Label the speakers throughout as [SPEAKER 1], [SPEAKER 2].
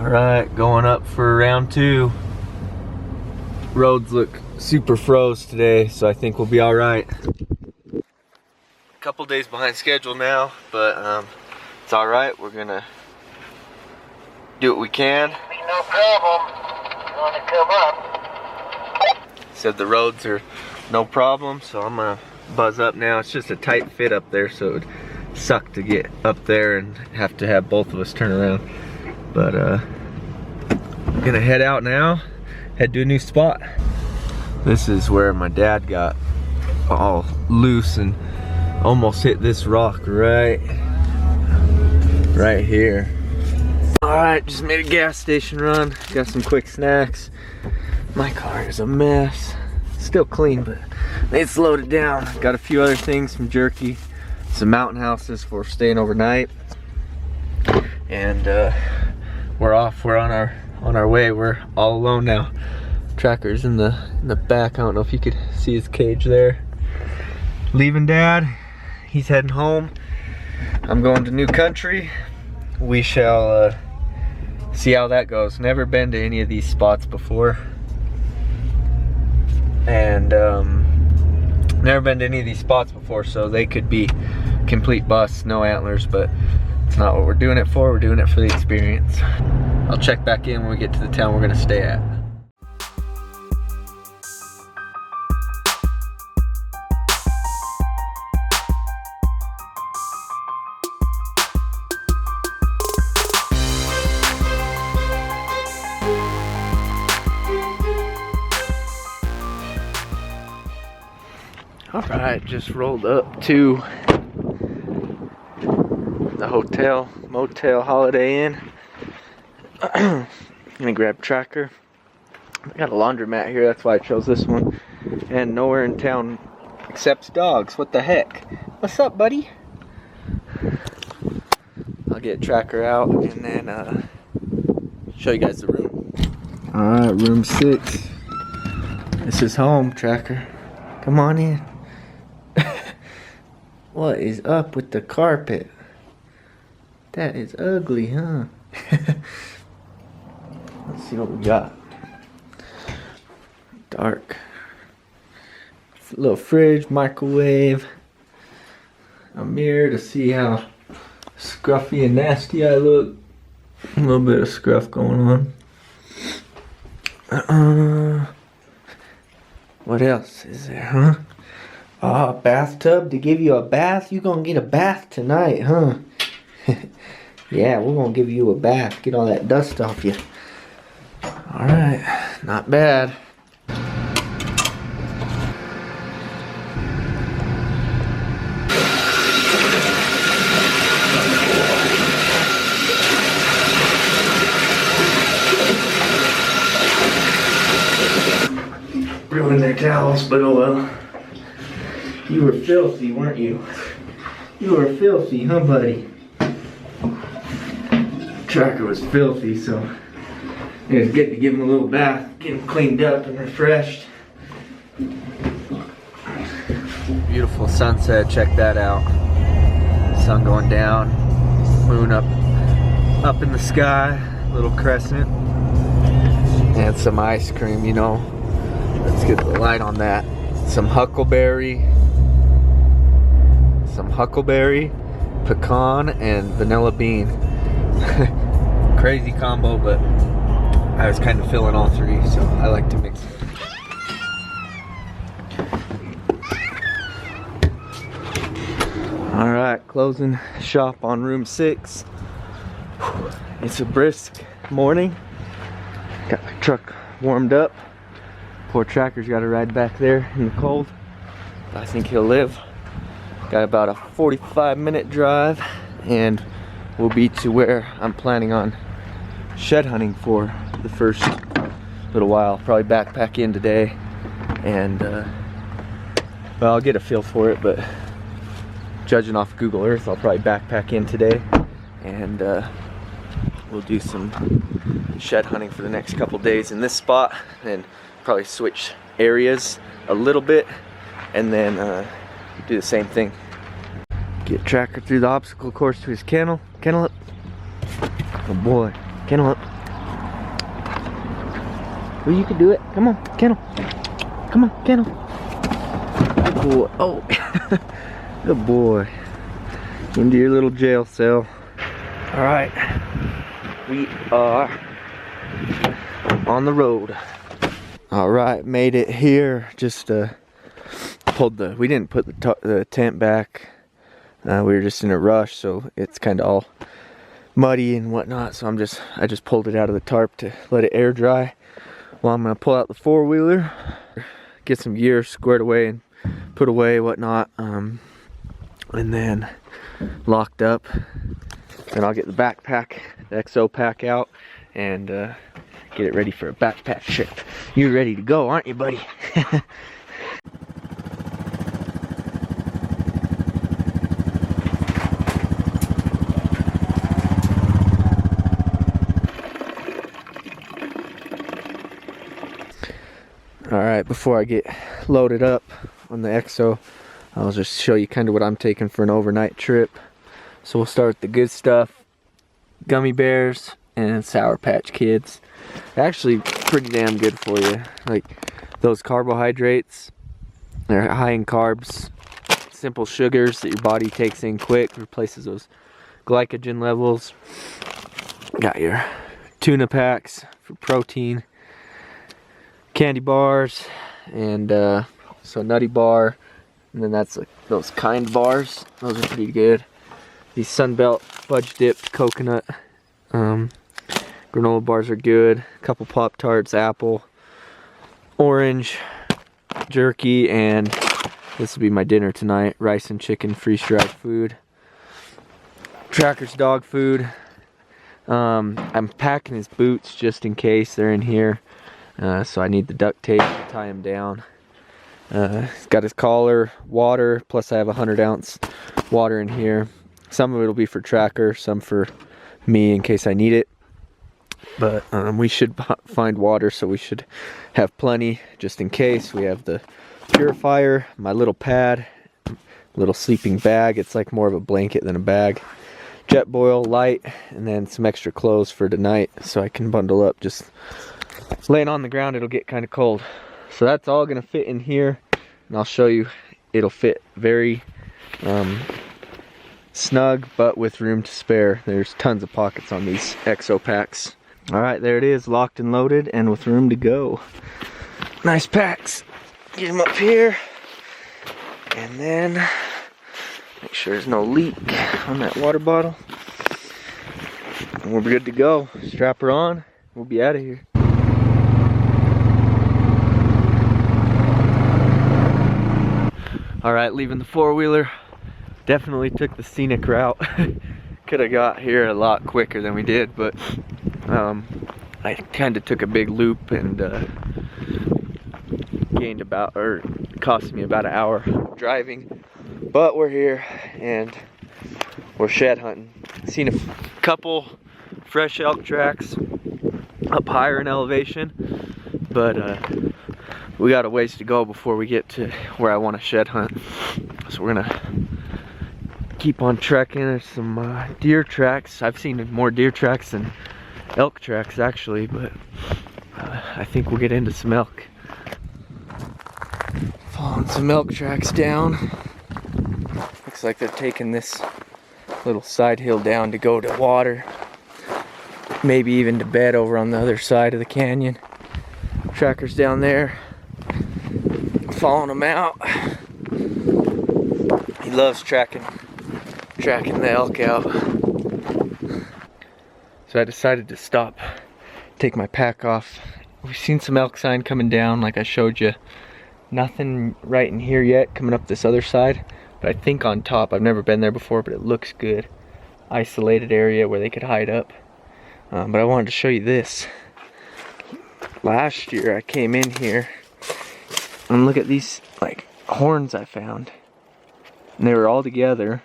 [SPEAKER 1] Alright, going up for round 2. Roads look super froze today, so I think we'll be alright. A couple days behind schedule now, but it's alright. We're gonna do what we can.
[SPEAKER 2] No problem. Gonna come up.
[SPEAKER 1] Said the roads are no problem, so I'm gonna buzz up now. It's just a tight fit up there, so it would suck to get up there and have to have both of us turn around. But I'm gonna head out now, head to a new spot. This is where my dad got all loose and almost hit this rock right here. Alright, just made a gas station run, got some quick snacks. My car is a mess. Still clean, but it's loaded down. Got a few other things, some jerky, some mountain houses for staying overnight. And we're off, we're on our way. We're all alone now. Tracker's in the back. I don't know if you could see his cage there. Leaving Dad, he's heading home. I'm going to new country. We shall see how that goes. Never been to any of these spots before. And never been to any of these spots before, so they could be complete busts, no antlers, but it's not what we're doing it for. We're doing it for the experience. I'll check back in when we get to the town we're gonna stay at. Alright, just rolled up to the hotel, motel, Holiday Inn. Gonna grab Tracker. I got a laundromat here, that's why I chose this one. And nowhere in town accepts dogs. What the heck? What's up, buddy? I'll get Tracker out and then show you guys the room. Alright, room 6. This is home, Tracker. Come on in. What is up with the carpet? That is ugly, huh? Let's see what we got. Dark. A little fridge, microwave. A mirror to see how scruffy and nasty I look. A little bit of scruff going on. What else is there, huh? Ah, bathtub to give you a bath. You gonna get a bath tonight, huh? Yeah, we're gonna give you a bath. Get all that dust off you. Alright, not bad. Ruined their towels, but oh well. You were filthy, weren't you? You were filthy, huh, buddy? Tracker was filthy, so it was good to give him a little bath, get him cleaned up and refreshed. Beautiful sunset, check that out. Sun going down, moon up in the sky, little crescent, and some ice cream, you know. Let's get the light on that. Some huckleberry, pecan, and vanilla bean. Crazy combo, but I was kind of feeling all three, so I like to mix it. Alright, closing shop on room 6. It's a brisk morning. Got the truck warmed up. Poor Tracker's got to ride back there in the cold. I think he'll live. Got about a 45-minute drive, and we'll be to where I'm planning on shed hunting for the first little while. Probably backpack in today, and well, I'll get a feel for it, but judging off Google Earth, I'll probably backpack in today, and we'll do some shed hunting for the next couple days in this spot, and probably switch areas a little bit, and then do the same thing. Get Tracker through the obstacle course to his kennel. Kennel up. Oh boy. Kennel up. Well, you can do it. Come on, Kennel. Come on, Kennel. Good boy. Oh, good boy. Into your little jail cell. All right, we are on the road. All right, made it here. Just we didn't put the tent back. We were just in a rush, so it's kind of all muddy and whatnot. So I just pulled it out of the tarp to let it air dry. Well, I'm gonna pull out the four-wheeler, get some gear squared away and put away whatnot, and then locked up. Then I'll get the backpack, the XO pack out, and get it ready for a backpack trip. You're ready to go, aren't you, buddy? Alright, before I get loaded up on the XO, I'll just show you kind of what I'm taking for an overnight trip. So we'll start with the good stuff. Gummy bears and Sour Patch Kids. Actually pretty damn good for you. Like those carbohydrates, they're high in carbs, simple sugars that your body takes in quick, replaces those glycogen levels. Got your tuna packs for protein, candy bars, and so Nutty Bar, and then that's like those Kind bars. Those are pretty good. These Sunbelt fudge dipped coconut granola bars are good. A couple Pop-Tarts, apple, orange, jerky, and this will be my dinner tonight. Rice and chicken, freeze-dried food. Tracker's dog food. I'm packing his boots just in case they're in here. So I need the duct tape to tie him down. He's got his collar, water, plus I have 100-ounce water in here. Some of it will be for Tracker, some for me in case I need it. But we should find water, so we should have plenty just in case. We have the purifier, my little pad, little sleeping bag. It's like more of a blanket than a bag. Jetboil, light, and then some extra clothes for tonight so I can bundle up. Just laying on the ground, it'll get kind of cold. So that's all gonna fit in here, and I'll show you it'll fit very snug, but with room to spare. There's tons of pockets on these XO packs. All right, there it is, locked and loaded and with room to go. Nice packs. Get them up here, and then make sure there's no leak on that water bottle. And we're good to go. Strap her on, we'll be out of here. All right, leaving the four-wheeler. Definitely took the scenic route. Could have got here a lot quicker than we did, but I kind of took a big loop and cost me about an hour driving. But we're here and we're shed hunting. Seen a couple fresh elk tracks up higher in elevation, but we got a ways to go before we get to where I want to shed hunt. So we're gonna keep on trekking. There's some deer tracks. I've seen more deer tracks than elk tracks actually, but I think we'll get into some elk. Following some elk tracks down. Looks like they're taking this little side hill down to go to water. Maybe even to bed over on the other side of the canyon. Tracker's down there. Following him out. He loves tracking the elk out. So I decided to stop, take my pack off. We've seen some elk sign coming down like I showed you. Nothing right in here yet, coming up this other side. But I think on top, I've never been there before, but it looks good. Isolated area where they could hide up. But I wanted to show you this. Last year I came in here and look at these like horns I found. And they were all together.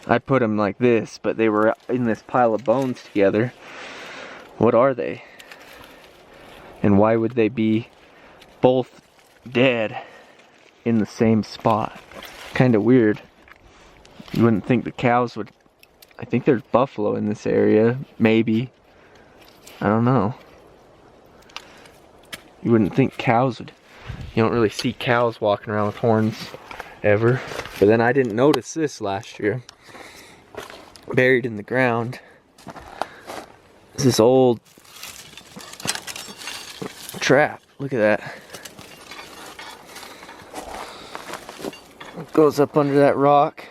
[SPEAKER 1] I put them like this, but they were in this pile of bones together. What are they? And why would they be both dead in the same spot? Kind of weird. You wouldn't think the cows would. I think there's buffalo in this area, maybe. I don't know. You wouldn't think cows would. You don't really see cows walking around with horns ever. But then I didn't notice this last year. Buried in the ground is this old trap. Look at that. It goes up under that rock.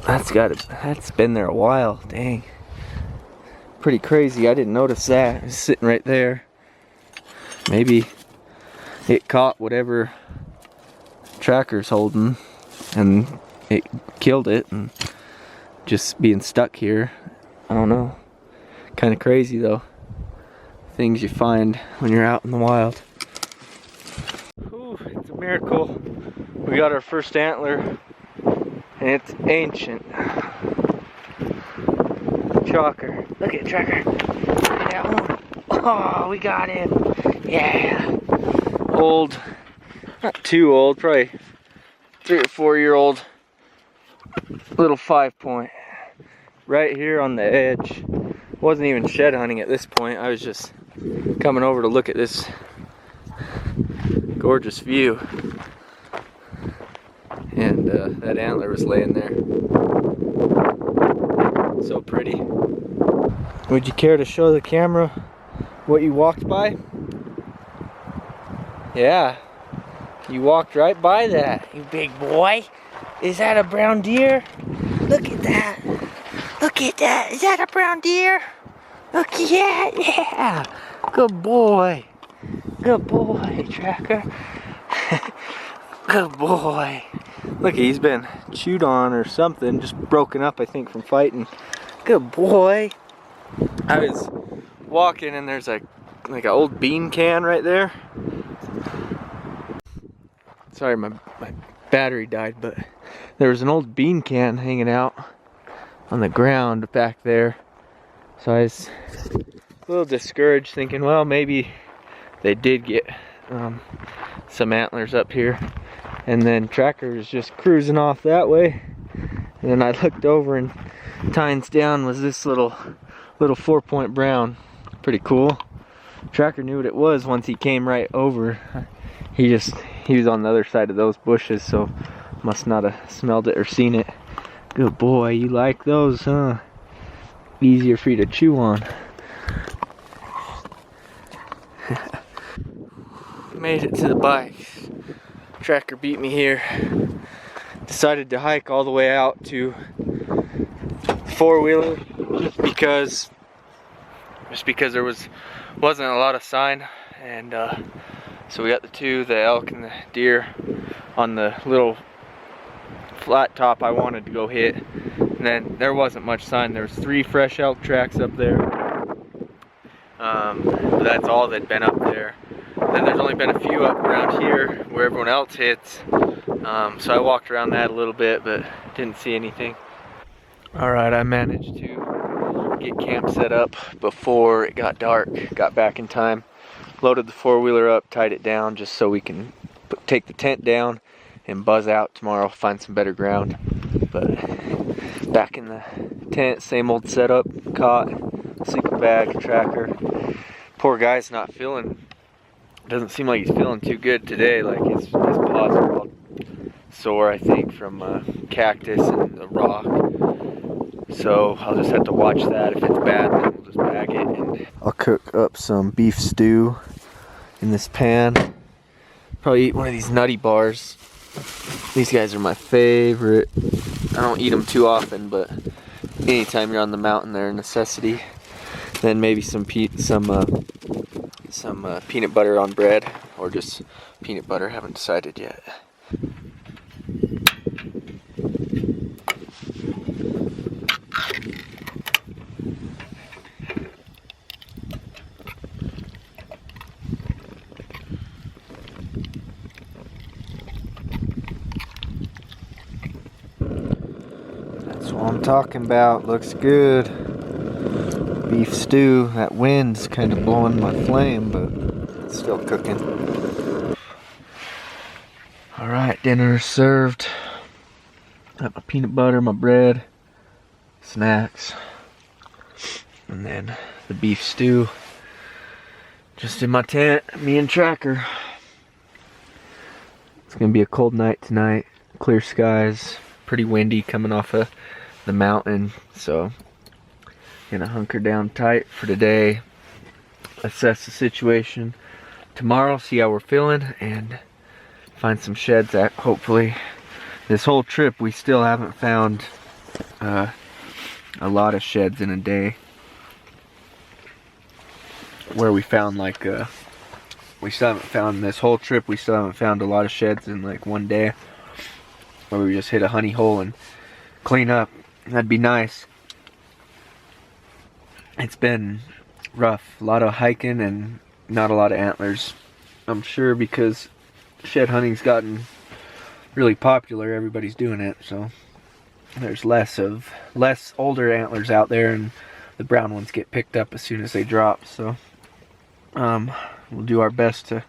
[SPEAKER 1] That's been there a while. Dang. Pretty crazy. I didn't notice that. It's sitting right there. Maybe it caught whatever tracker's holding and it killed it, and just being stuck here. I don't know. Kind of crazy though. Things you find when you're out in the wild. Whew, it's a miracle. We got our first antler, and it's ancient. Chalker. Look at Tracker. Look at that one. Oh, we got him. Yeah. Old. Not too old. Probably 3 or 4 year old. Little 5-point. Right here on the edge. Wasn't even shed hunting at this point. I was just coming over to look at this gorgeous view. And that antler was laying there. So pretty. Would you care to show the camera what you walked by? Yeah, you walked right by that, you big boy. Is that a brown deer? Look at that. Look at that. Is that a brown deer? Look at that. Yeah. Good boy. Good boy, Tracker. Good boy. Look, he's been chewed on or something, just broken up, I think, from fighting. Good boy. I was walking and there's like an old bean can right there. Sorry, my battery died, but there was an old bean can hanging out on the ground back there. So I was a little discouraged, thinking, well, maybe they did get some antlers up here. And then Tracker was just cruising off that way. And then I looked over, and tines down was this little 4-point brown. Pretty cool. Tracker knew what it was once he came right over. He was on the other side of those bushes, so must not have smelled it or seen it. Good boy, you like those, huh? Easier for you to chew on. Made it to the bike. Tracker beat me here. Decided to hike all the way out to four-wheeler just because there wasn't a lot of sign, and so we got the elk and the deer on the little flat top I wanted to go hit. And then there wasn't much sign. There was 3 fresh elk tracks up there. That's all that'd been up there. Then there's only been a few up around here where everyone else hits. So I walked around that a little bit, but didn't see anything. Alright, I managed to get camp set up before it got dark. Got back in time. Loaded the four-wheeler up, tied it down just so we can take the tent down and buzz out tomorrow, find some better ground. But back in the tent, same old setup, cot, sleeping bag, Tracker. Poor guy's not feeling, doesn't seem like he's feeling too good today. Like his paws are all sore, I think, from cactus and the rock. So I'll just have to watch that. If it's bad, then we'll just bag it. And I'll cook up some beef stew in this pan. Probably eat one of these nutty bars. These guys are my favorite. I don't eat them too often, but anytime you're on the mountain, they're a necessity. Then maybe some peanut butter on bread, or just peanut butter. Haven't decided yet. That's what I'm talking about. Looks good. Beef stew. That wind's kind of blowing my flame, but it's still cooking. Alright, dinner is served. Got my peanut butter, my bread, snacks. And then the beef stew. Just in my tent, me and Tracker. It's gonna be a cold night tonight. Clear skies, pretty windy coming off of the mountain. So, gonna hunker down tight for today. Assess the situation tomorrow, see how we're feeling, and find some sheds that hopefully. This whole trip we still haven't found a lot of sheds in a day. Where we found like we still haven't found this whole trip, we still haven't found a lot of sheds in like one day. Where we just hit a honey hole and clean up. That'd be nice. It's been rough. A lot of hiking and not a lot of antlers. I'm sure because shed hunting's gotten really popular, everybody's doing it, so there's less older antlers out there, and the brown ones get picked up as soon as they drop. So we'll do our best to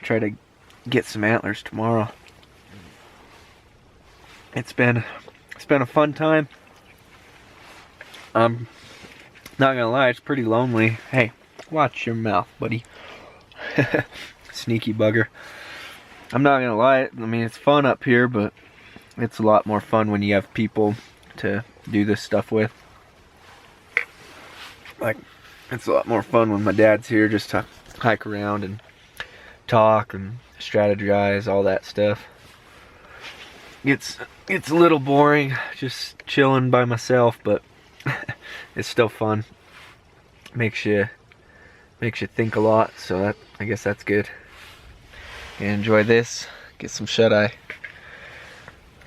[SPEAKER 1] try to get some antlers tomorrow. It's been a fun time. I'm not gonna lie, it's pretty lonely. Hey, watch your mouth, buddy. Sneaky bugger. I'm not gonna lie, I mean, it's fun up here, but it's a lot more fun when you have people to do this stuff with. Like, it's a lot more fun when my dad's here just to hike around and talk and strategize, all that stuff. It's a little boring just chilling by myself, but it's still fun. Makes you think a lot, so I guess that's good. And enjoy this. Get some shut-eye.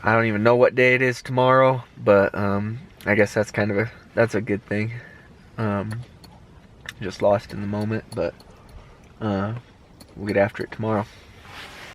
[SPEAKER 1] I don't even know what day it is tomorrow, but I guess that's a good thing. Just lost in the moment, but we'll get after it tomorrow.